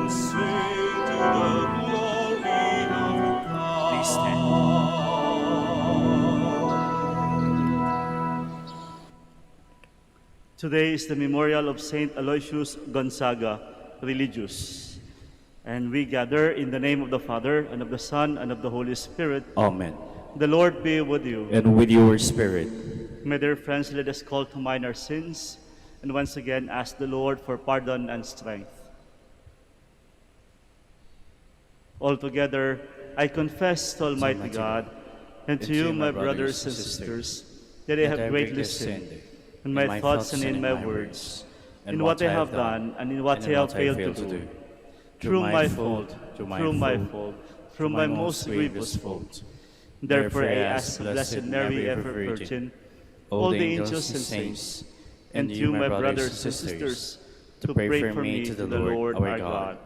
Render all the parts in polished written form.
and sing to the glory of God. Please stand. Today is the memorial of Saint Aloysius Gonzaga, religious. And we gather in the name of the Father, and of the Son, and of the Holy Spirit. Amen. The Lord be with you. And with your spirit. My dear friends, let us call to mind our sins, and once again ask the Lord for pardon and strength. Altogether, I confess to Almighty God, and to you, my brothers and sisters, that I have greatly sinned in my thoughts and in my words, in what I have done and in what I have failed to do, through my fault, through my most grievous fault. Therefore I ask Blessed Mary, ever Virgin, all the angels and saints, and you, my brothers and sisters, to pray for me to the Lord our God.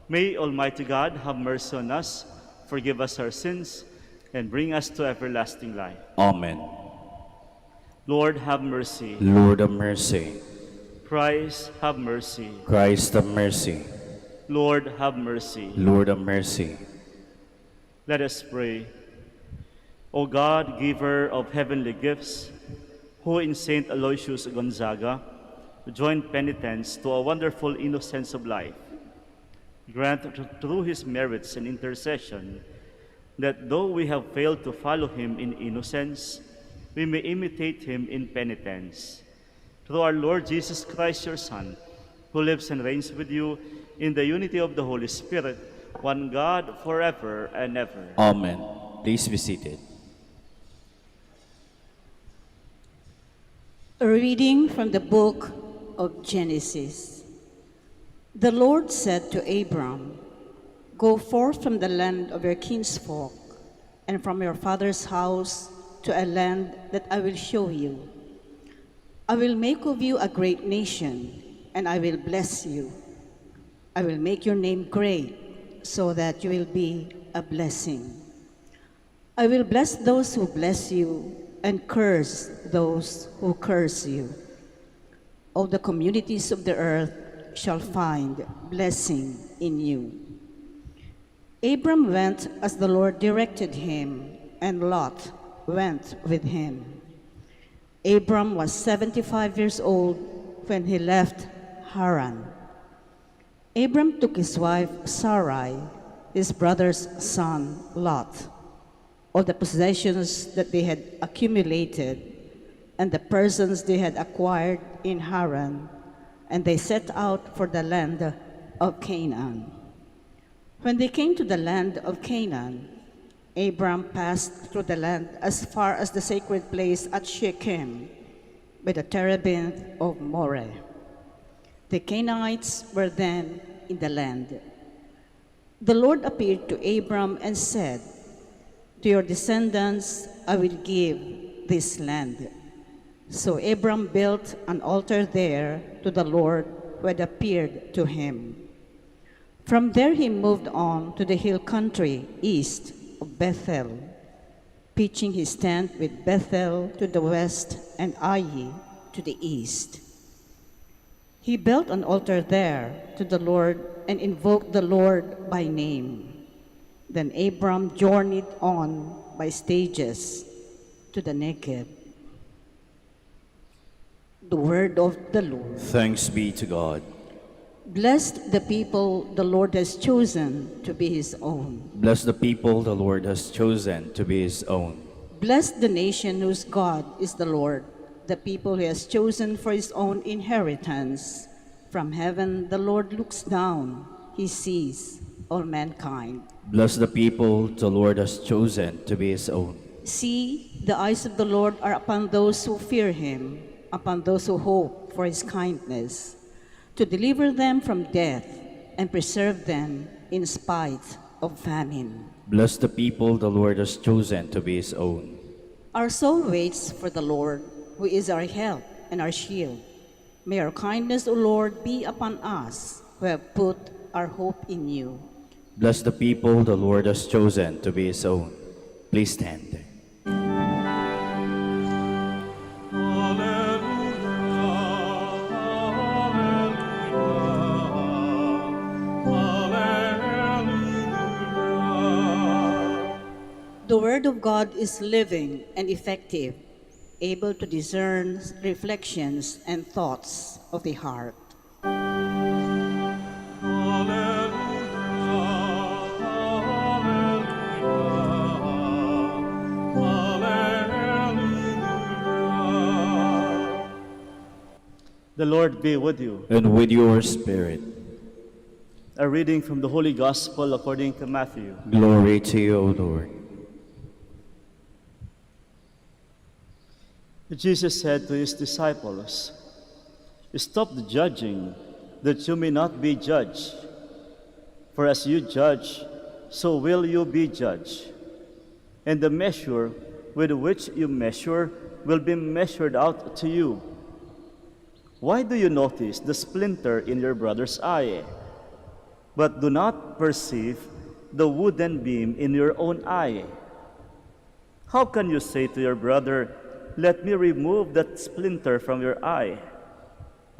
May Almighty God have mercy on us, forgive us our sins, and bring us to everlasting life. Amen. Lord, have mercy. Lord of mercy. Christ, have mercy. Christ of mercy. Lord, have mercy. Lord of mercy. Let us pray. O God, giver of heavenly gifts, who in Saint Aloysius Gonzaga joined penitents to a wonderful innocence of life, grant through his merits and intercession that though we have failed to follow him in innocence, we may imitate him in penitence. Through our Lord Jesus Christ, your Son, who lives and reigns with you in the unity of the Holy Spirit, one God, forever and ever. Amen. Please be seated. A reading from the book of Genesis. The Lord said to Abram, "Go forth from the land of your kinsfolk and from your father's house to a land that I will show you. I will make of you a great nation, and I will bless you. I will make your name great, so that you will be a blessing. I will bless those who bless you, and curse those who curse you. All the communities of the earth shall find blessing in you." Abram went as the Lord directed him, and Lot went with him. Abram was 75 years old when he left Haran. Abram took his wife Sarai, his brother's son Lot, all the possessions that they had accumulated, and the persons they had acquired in Haran, and they set out for the land of Canaan. When they came to the land of Canaan, Abram passed through the land as far as the sacred place at Shechem, by the terebinth of Moreh. The Canaanites were then in the land. The Lord appeared to Abram and said, "To your descendants I will give this land." So Abram built an altar there to the Lord who had appeared to him. From there he moved on to the hill country east of Bethel, pitching his tent with Bethel to the west and Ai to the east. He built an altar there to the Lord and invoked the Lord by name. Then Abram journeyed on by stages to the Negev. The word of the Lord. Thanks be to God. Blessed the people the Lord has chosen to be his own. Bless the people the Lord has chosen to be his own. Blessed the nation whose God is the Lord, the people he has chosen for his own inheritance. From heaven the Lord looks down, he sees all mankind. Bless the people the Lord has chosen to be his own. See, the eyes of the Lord are upon those who fear him, upon those who hope for his kindness, to deliver them from death and preserve them in spite of famine. Bless the people the Lord has chosen to be his own. Our soul waits for the Lord, who is our help and our shield. May your kindness, O Lord, be upon us who have put our hope in you. Bless the people the Lord has chosen to be his own. Please stand. Alleluia, alleluia, the Word of God is living and effective, able to discern reflections and thoughts of the heart. The Lord be with you. And with your spirit. A reading from the Holy Gospel according to Matthew. Glory to you, O Lord. Jesus said to his disciples, "Stop the judging, that you may not be judged. For as you judge, so will you be judged. And the measure with which you measure will be measured out to you. Why do you notice the splinter in your brother's eye, but do not perceive the wooden beam in your own eye? How can you say to your brother, 'Let me remove that splinter from your eye,'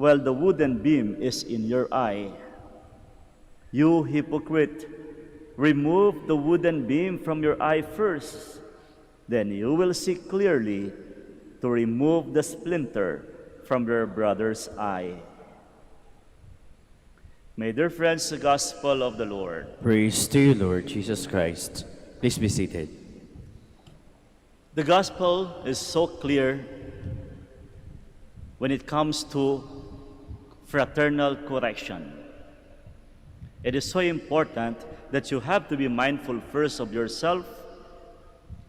while the wooden beam is in your eye? You hypocrite, remove the wooden beam from your eye first, then you will see clearly to remove the splinter from your brother's eye." May dear friends, the gospel of the Lord. Praise to you, Lord Jesus Christ. Please be seated. The gospel is so clear when it comes to fraternal correction. It is so important that you have to be mindful first of yourself,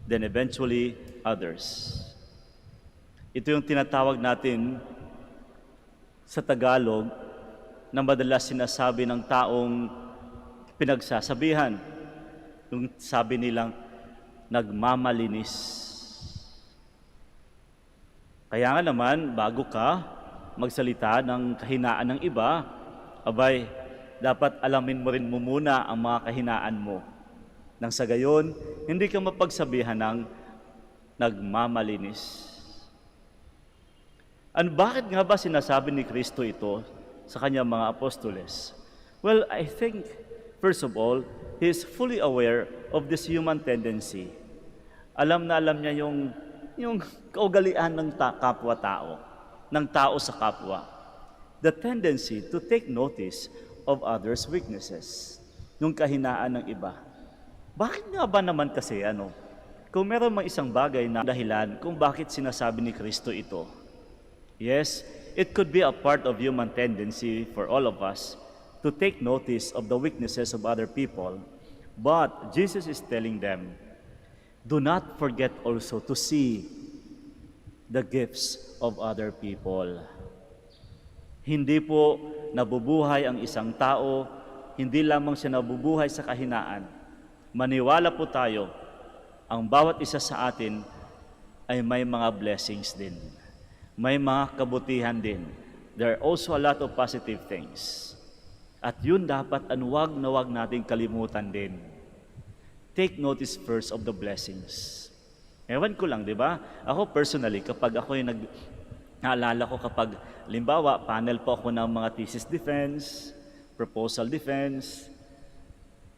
then eventually others. Ito yung tinatawag natin sa Tagalog na madalas sinasabi ng taong pinagsasabihan. Yung sabi nilang, nagmamalinis. Kaya nga naman, bago ka magsalita ng kahinaan ng iba, abay, dapat alamin mo rin muna ang mga kahinaan mo. Nang sa gayon, hindi ka mapagsabihan ng nagmamalinis. Ano, bakit nga ba sinasabi ni Kristo ito sa kanyang mga apostoles? Well, I think, first of all, He is fully aware of this human tendency. Alam na alam niya yung kaugalian ng kapwa-tao, ng tao sa kapwa. The tendency to take notice of others' weaknesses, yung kahinaan ng iba. Bakit nga ba naman kasi kung meron mang isang bagay na dahilan kung bakit sinasabi ni Kristo ito? Yes, it could be a part of human tendency for all of us to take notice of the weaknesses of other people. But Jesus is telling them, do not forget also to see the gifts of other people. Hindi po nabubuhay ang isang tao, hindi lamang siya nabubuhay sa kahinaan. Maniwala po tayo, ang bawat isa sa atin ay may mga blessings din. May mga kabutihan din. There are also a lot of positive things. At yun dapat wag na wag nating kalimutan din. Take notice first of the blessings. Ewan ko lang, di ba? Ako personally, kapag ako yung naalala ko kapag, limbawa, panel po ako ng mga thesis defense, proposal defense.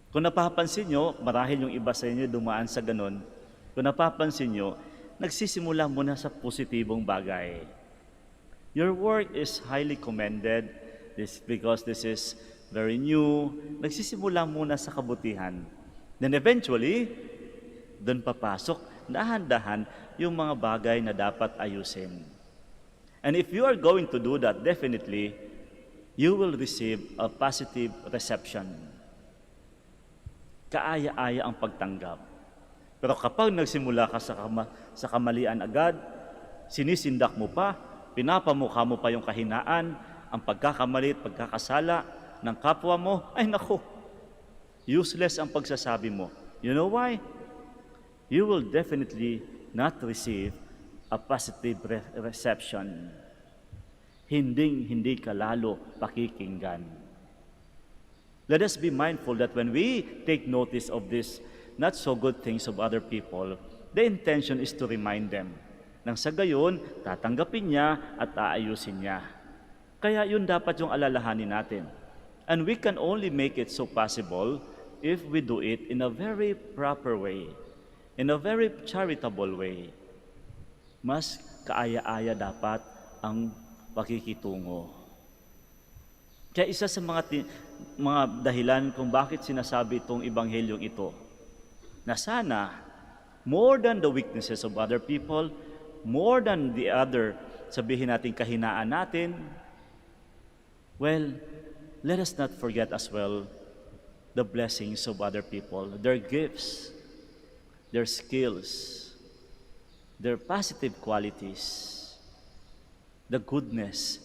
Kung napapansin nyo, marahil yung iba sa inyo dumaan sa ganun, kung napapansin nyo, nagsisimula muna sa positibong bagay. Your work is highly commended because this is very new. Nagsisimula muna sa kabutihan. Then eventually, doon papasok, dahan-dahan yung mga bagay na dapat ayusin. And if you are going to do that, definitely, you will receive a positive reception. Kaaya-aya ang pagtanggap. Pero kapag nagsimula ka sa kamalian agad, sinisindak mo pa, pinapamukha mo pa yung kahinaan, ang pagkakamali at pagkakasala ng kapwa mo, ay naku, useless ang pagsasabi mo. You know why? You will definitely not receive a positive reception. Hindi ka lalo pakikinggan. Let us be mindful that when we take notice of this not so good things of other people, the intention is to remind them. Nang sa gayon, tatanggapin niya at aayusin niya. Kaya yun dapat yung alalahanin natin. And we can only make it so possible if we do it in a very proper way. in a very charitable way. Mas kaaya-aya dapat ang pakikitungo. Kaya isa sa mga dahilan kung bakit sinasabi itong ebanghelyong ito, na sana, more than the weaknesses of other people, more than the other, sabihin natin kahinaan natin, well, let us not forget as well the blessings of other people, their gifts, their skills, their positive qualities, the goodness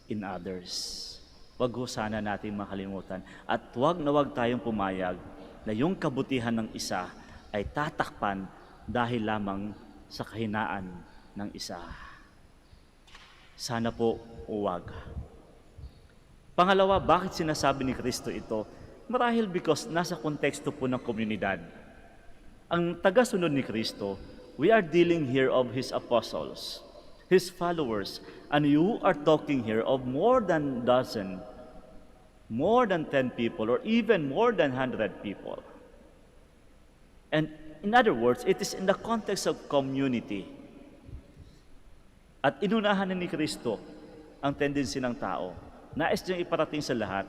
in others. Wag ho sana natin makalimutan. At wag tayong pumayag na yung kabutihan ng isa ay tatakpan dahil lamang sa kahinaan ng isa. Sana po huwag. Pangalawa, bakit sinasabi ni Kristo ito? Marahil because nasa konteksto po ng komunidad. Ang tagasunod ni Kristo, we are dealing here of His apostles, His followers, and you are talking here of more than dozen, more than 10 people, or even more than 100 people. And in other words, it is in the context of community. At inunahan ni Kristo ang tendency ng tao. Nais niyang iparating sa lahat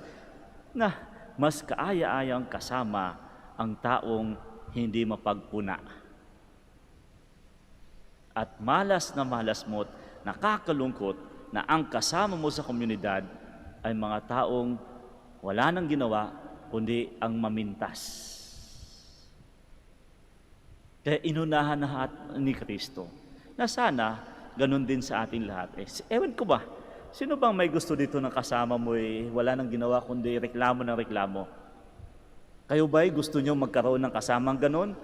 na mas kaaya-ayang kasama ang taong hindi mapagpuna. At malas na malas mo't nakakalungkot na ang kasama mo sa komunidad ay mga taong wala nang ginawa kundi ang mamintas. Kaya inunahan na ni Kristo na sana ganun din sa ating lahat. Ewan ko ba, sino bang may gusto dito ng kasama mo wala nang ginawa kundi reklamo ng reklamo? Kayo ba'y gusto nyo magkaroon ng kasamang ganun?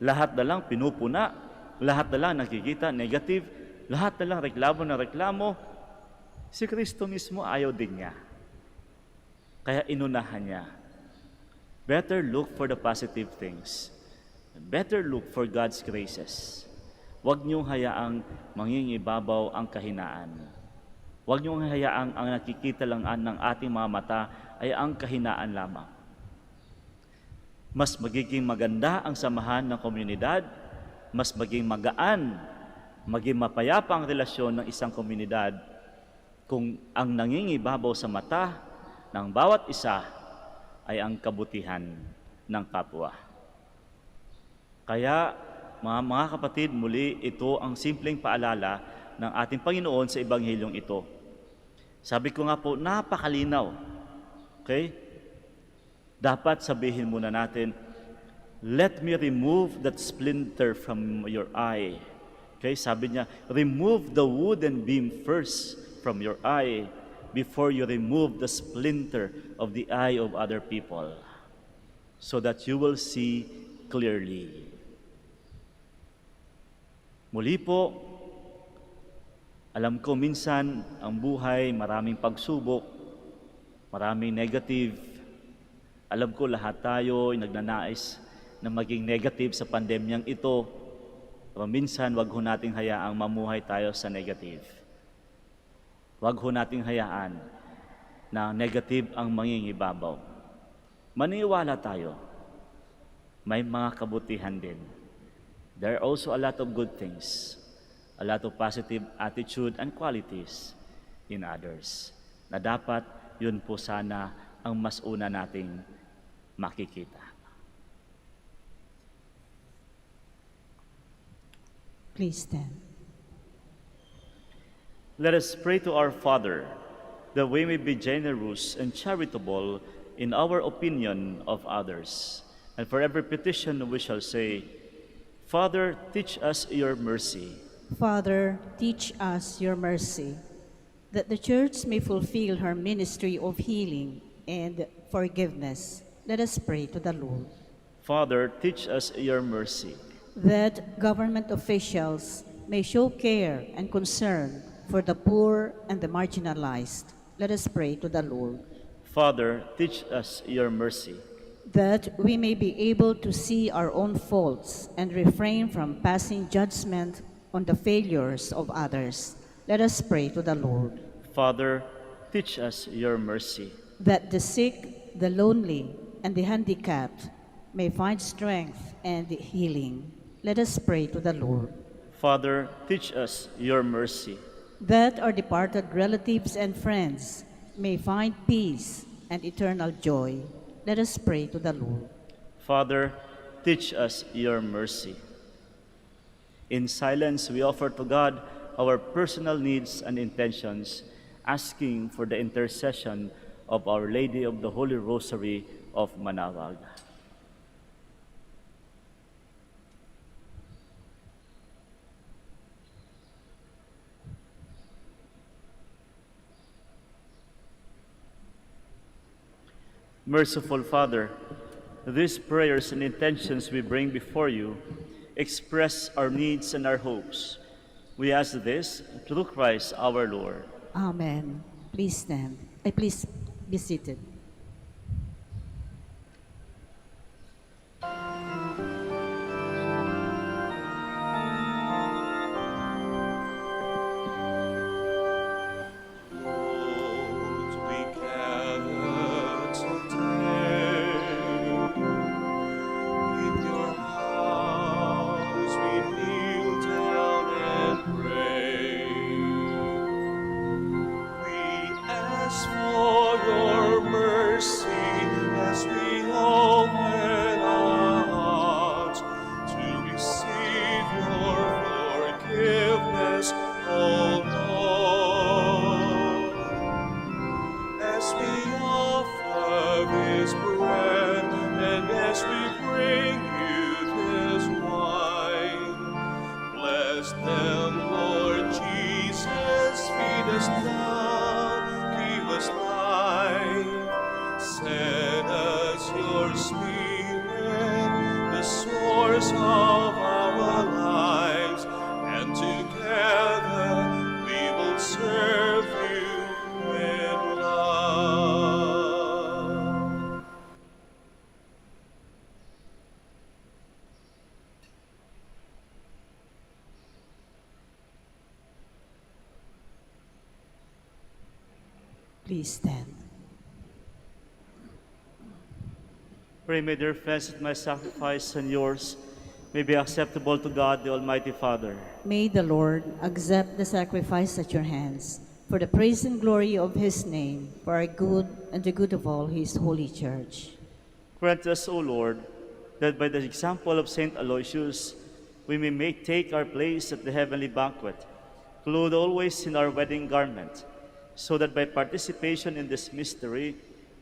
Lahat na lang pinupuna, lahat na lang nakikita negative, lahat na lang reklamo ng reklamo. Si Kristo mismo ayaw din niya. Kaya inunahan niya. Better look for the positive things. Better look for God's graces. Huwag niyong hayaang mangingibabaw ang kahinaan. Huwag niyong hayaang ang nakikita lang ng ating mga mata ay ang kahinaan lamang. Mas magiging maganda ang samahan ng komunidad, mas maging magaan, maging mapayapa ang relasyon ng isang komunidad kung ang nangingibabaw sa mata ng bawat isa ay ang kabutihan ng kapwa. Kaya, mga kapatid, muli ito ang simpleng paalala ng ating Panginoon sa Ebanghelyong ito. Sabi ko nga po, napakalinaw. Okay? Dapat sabihin muna natin, let me remove that splinter from your eye. Okay? Sabi niya, remove the wooden beam first from your eye before you remove the splinter of the eye of other people, so that you will see clearly. Muli po, alam ko minsan ang buhay maraming pagsubok, maraming negative. Alam ko lahat tayo ay nagnanais na maging negative sa pandemyang ito. Pero minsan, wag ho nating hayaang mamuhay tayo sa negative. Wag ho nating hayaan na negative ang mangingibabaw. Maniwala tayo. May mga kabutihan din. There are also a lot of good things, a lot of positive attitude and qualities in others, na dapat yun po sana ang mas una nating makikita. Please stand. Let us pray to our Father, that we may be generous and charitable in our opinion of others. And for every petition we shall say, Father, teach us your mercy. Father, teach us your mercy, that the Church may fulfill her ministry of healing and forgiveness. Let us pray to the Lord. Father, teach us your mercy. That government officials may show care and concern for the poor and the marginalized. Let us pray to the Lord. Father, teach us your mercy. That we may be able to see our own faults and refrain from passing judgment on the failures of others. Let us pray to the Lord. Father, teach us your mercy. That the sick, the lonely, and the handicapped may find strength and healing. Let us pray to the Lord. Father, teach us your mercy. That our departed relatives and friends may find peace and eternal joy. Let us pray to the Lord. Father, teach us your mercy. In silence, we offer to God our personal needs and intentions, asking for the intercession of Our Lady of the Holy Rosary of Manaoag. Merciful Father, these prayers and intentions we bring before you express our needs and our hopes. We ask this through Christ our Lord. Amen. Please stand. Please be seated. Lord, we gather today in your house. We kneel down and pray. We ask for your mercy as we open our hearts to receive your forgiveness, O Lord. As we offer this bread and as we bring you this wine, bless them, Lord Jesus. Feed us now, give us life. Send us your Spirit, the source of our lives, and together we will serve you in love. Please stand. Pray, my dear friends, that my sacrifice and yours may be acceptable to God, the Almighty Father. May the Lord accept the sacrifice at your hands for the praise and glory of his name, for our good and the good of all his holy church. Grant us, O Lord, that by the example of Saint Aloysius, we may take our place at the heavenly banquet, clothed always in our wedding garment, so that by participation in this mystery,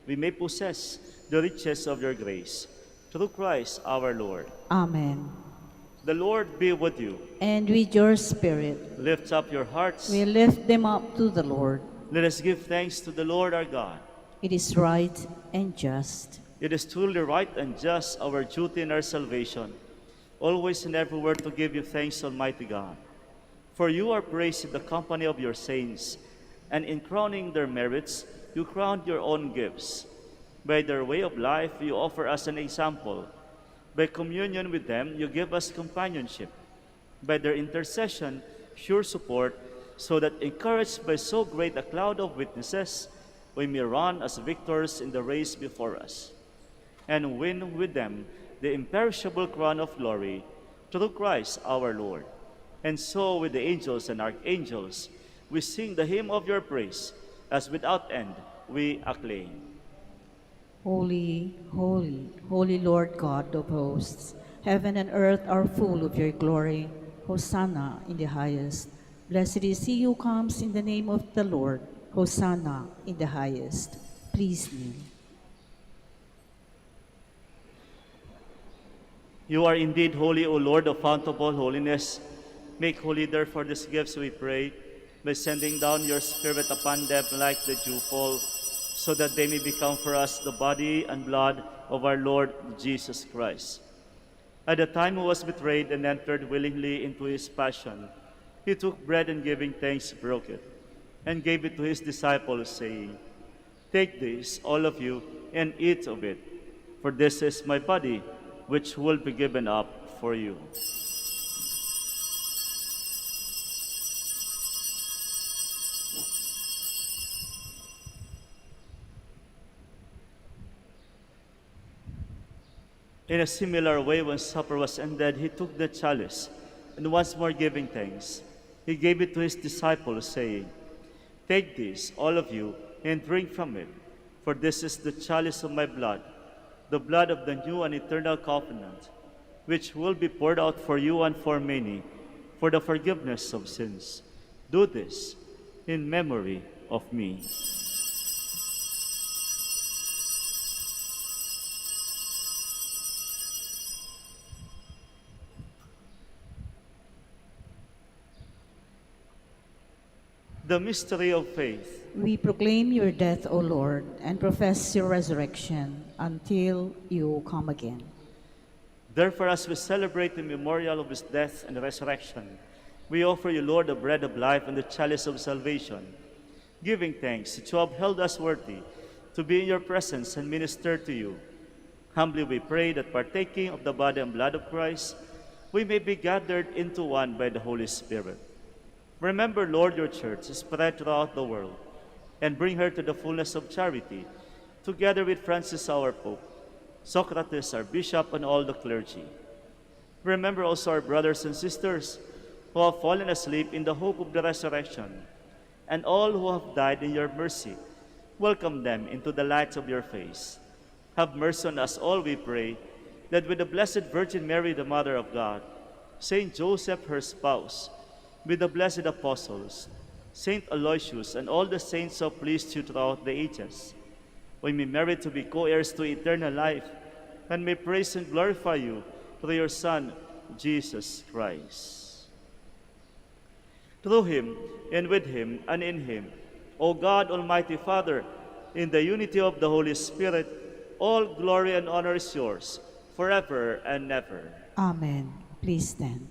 we may possess the riches of your grace. Through Christ our Lord. Amen. The Lord be with you. And with your spirit, Lift up your hearts. we lift them up to the Lord. Let us give thanks to the Lord our God. It is right and just. It is truly right and just, our duty and our salvation, always and everywhere to give you thanks, Almighty God. For you are praised in the company of your saints, and in crowning their merits, you crowned your own gifts. By their way of life, you offer us an example. By communion with them, you give us companionship. By their intercession, sure support, so that encouraged by so great a cloud of witnesses, we may run as victors in the race before us, and win with them the imperishable crown of glory, through Christ our Lord. And so with the angels and archangels, we sing the hymn of your praise, as without end we acclaim. Holy, holy, holy Lord God of hosts, heaven and earth are full of your glory. Hosanna in the highest. Blessed is he who comes in the name of the Lord. Hosanna in the highest. Please kneel. You are indeed holy, O Lord, the fount of all holiness. Make holy therefore these gifts, we pray, by sending down your Spirit upon them like the dewfall, so that they may become for us the body and blood of our Lord Jesus Christ. At the time he was betrayed and entered willingly into his passion, he took bread and giving thanks broke it, and gave it to his disciples, saying, "Take this, all of you, and eat of it, for this is my body, which will be given up for you." In a similar way, when supper was ended, he took the chalice, and once more giving thanks, he gave it to his disciples, saying, "Take this, all of you, and drink from it, for this is the chalice of my blood, the blood of the new and eternal covenant, which will be poured out for you and for many, for the forgiveness of sins. Do this in memory of me." The mystery of faith. We proclaim your death, O Lord, and profess your resurrection until you come again. Therefore, as we celebrate the memorial of his death and resurrection, we offer you, Lord, the bread of life and the chalice of salvation, giving thanks that you have held us worthy to be in your presence and minister to you. Humbly we pray that partaking of the body and blood of Christ, we may be gathered into one by the Holy Spirit. Remember, Lord, your church spread throughout the world, and bring her to the fullness of charity, together with Francis our Pope, Socrates our Bishop, and all the clergy. Remember also our brothers and sisters who have fallen asleep in the hope of the resurrection, and all who have died in your mercy. Welcome them into the light of your face. Have mercy on us all, we pray, that with the Blessed Virgin Mary, the Mother of God, Saint Joseph, her spouse, with the blessed apostles, Saint Aloysius, and all the saints who have pleased you throughout the ages, we may merit to be co-heirs to eternal life, and may praise and glorify you through your Son, Jesus Christ. Through him, and with him, and in him, O God, Almighty Father, in the unity of the Holy Spirit, all glory and honor is yours, forever and ever. Amen. Please stand.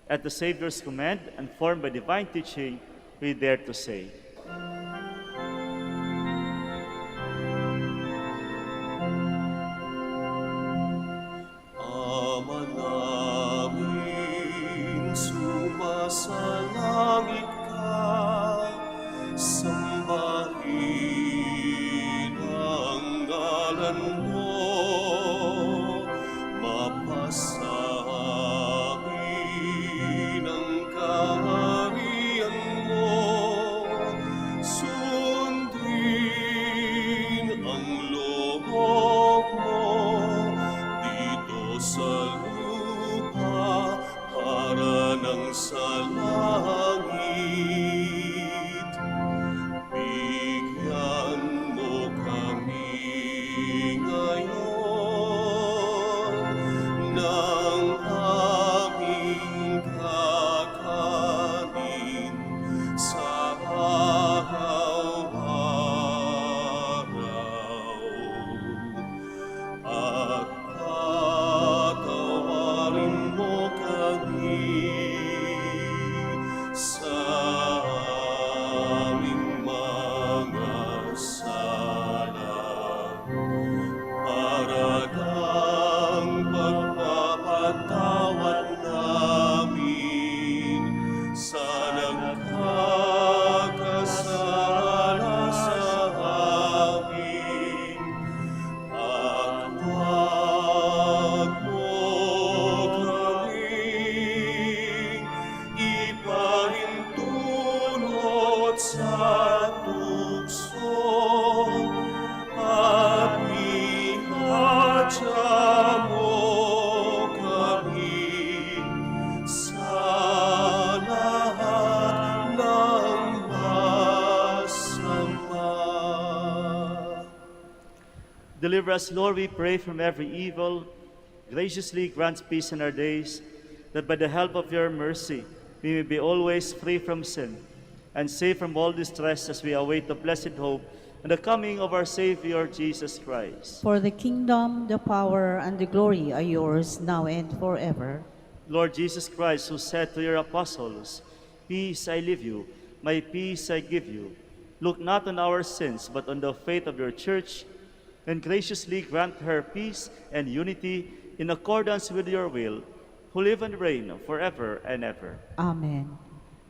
At the Savior's command, and formed by divine teaching, we dare to say, Ama namin, sumasalangit ka, sambahin ang ngalan mo, mapasahin ang kaharian mo, sundin ang loob mo dito sa lupa para nang sa langit. Bigyan mo kami ngayon ng aming kakanin sa araw-araw, at patawarin mo kami sa aming mga sala, para ng pagpapatawad namin sa nagkakasala sa amin. At huwag mo kaming ipahintulot sa tukso, at ihadya mo kami sa lahat ng masama. Deliver us, Lord, we pray, from every evil. Graciously grant peace in our days, that by the help of your mercy we may be always free from sin, and safe from all distress as we await the blessed hope and the coming of our Savior, Jesus Christ. For the kingdom, the power, and the glory are yours now and forever. Lord Jesus Christ, who said to your apostles, "Peace I leave you, my peace I give you," look not on our sins, but on the faith of your church, and graciously grant her peace and unity in accordance with your will, who live and reign forever and ever. Amen.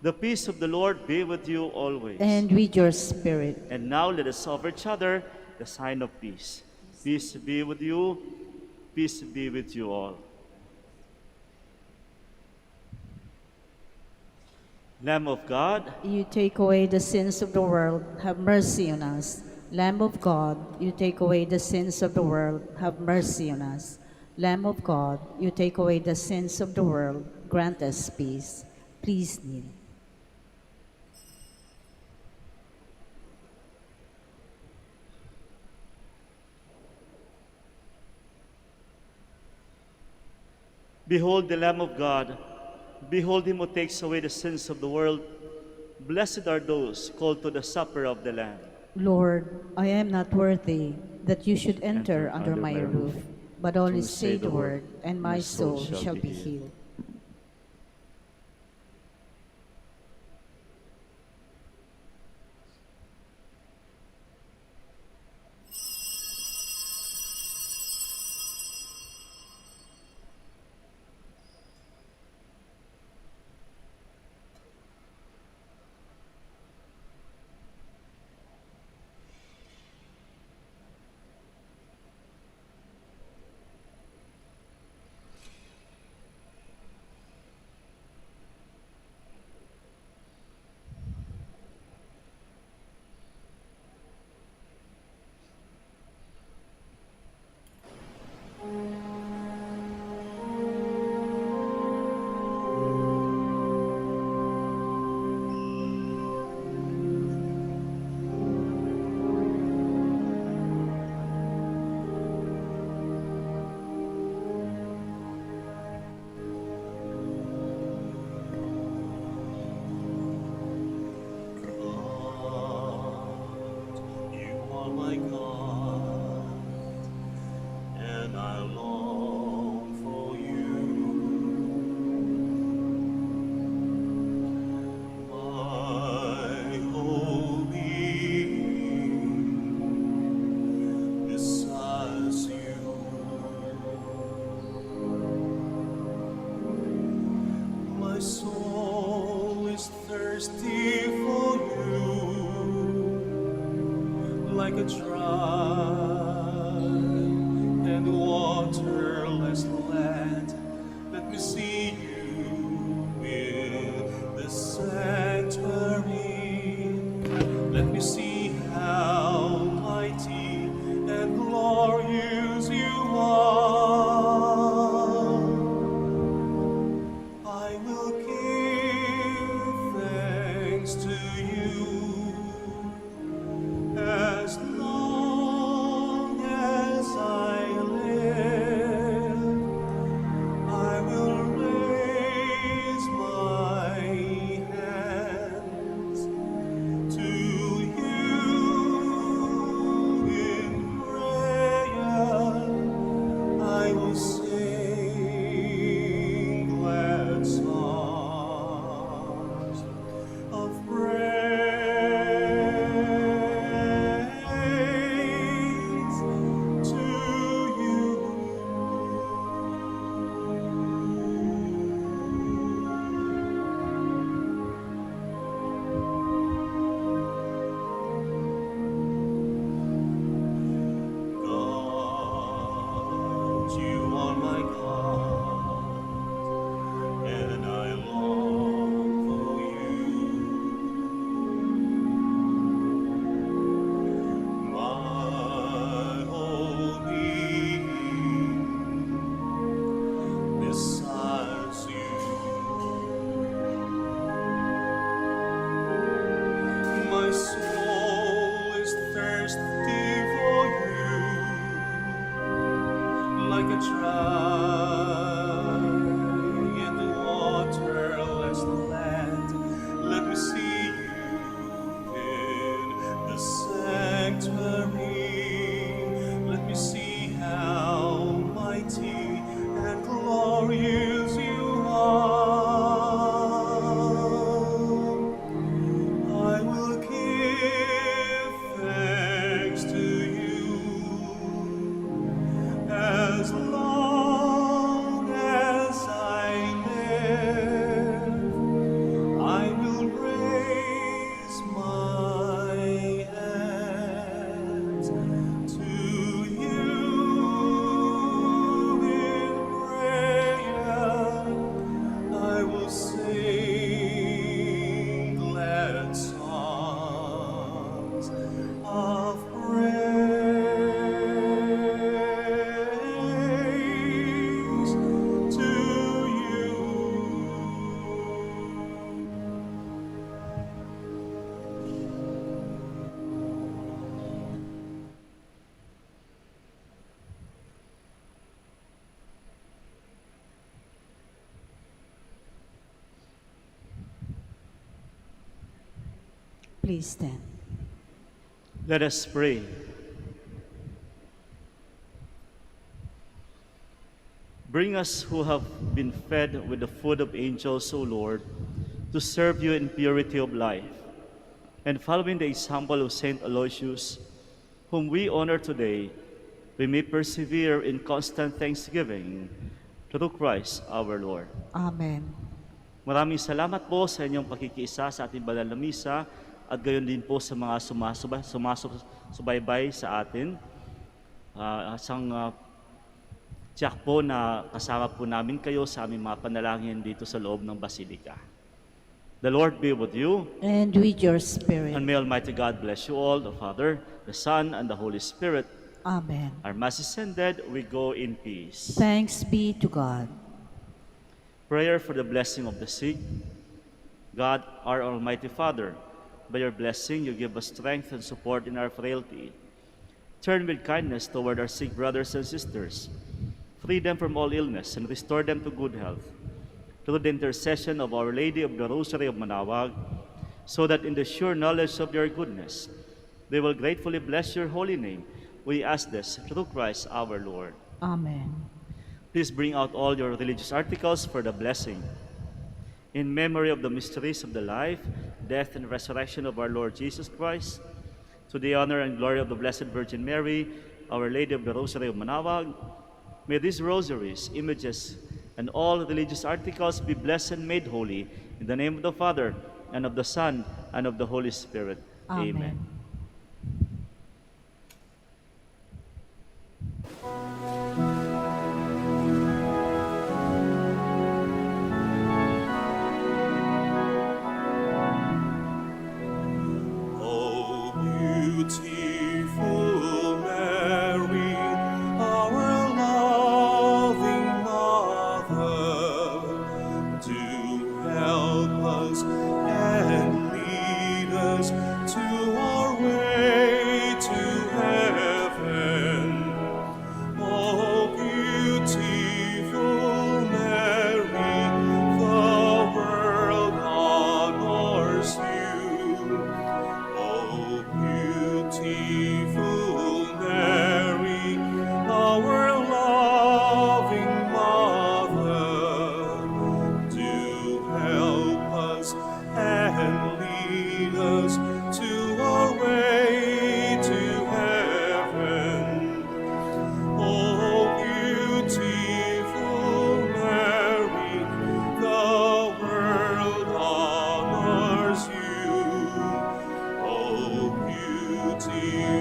The peace of the Lord be with you always. And with your spirit. And now let us offer each other the sign of peace. Peace be with you. Peace be with you all. Lamb of God, You take away the sins of the world, have mercy on us. Lamb of God, you take away the sins of the world, have mercy on us. Lamb of God, you take away the sins of the world, grant us peace. Please kneel. behold the Lamb of God. Behold him who takes away the sins of the world. Blessed are those called to the supper of the Lamb. Lord, I am not worthy that you should enter Enter under my roof, but only say the word, and my soul shall be healed. You are my God, and I long for you. My whole being desires you. My soul is thirsty for you, like a dry and waterless land. Let me see you in the sanctuary. Let me see how mighty and glorious you are. I will give thanks to you as long as I live. I will of praise to you. Please stand. Let us pray. Bring us who have been fed with the food of angels, O Lord, to serve you in purity of life. And following the example of Saint Aloysius, whom we honor today, we may persevere in constant thanksgiving through Christ our Lord. Amen. Maraming salamat po sa inyong pakikiisa sa ating banal na misa at gayon din po sa mga sumasubaybay sa atin. Isang tiyak po na kasama po namin kayo sa aming mga panalangin dito sa loob ng Basilika. The Lord be with you. And with your spirit. And may Almighty God bless you all, the Father, the Son, and the Holy Spirit. Amen. Our Mass is ended. We go in peace. Thanks be to God. Prayer for the blessing of the sick. God, our Almighty Father, by your blessing, you give us strength and support in our frailty. Turn with kindness toward our sick brothers and sisters. Free them from all illness and restore them to good health. Through the intercession of Our Lady of the Rosary of Manaoag, so that in the sure knowledge of your goodness, they will gratefully bless your holy name. We ask this through Christ our Lord. Amen. Please bring out all your religious articles for the blessing. In memory of the mysteries of the life, death, and resurrection of our Lord Jesus Christ, to the honor and glory of the Blessed Virgin Mary, Our Lady of the Rosary of Manaoag, may these rosaries, images, and all religious articles be blessed and made holy in the name of the Father, and of the Son, and of the Holy Spirit. Amen. O beautiful Mary, our loving Mother, do help us and lead us to our way to heaven. O beautiful Mary, the world honors you. O beautiful Mary, our loving Mother, do help us and lead us to our way to heaven. O beautiful Mary, the world honors you. O beautiful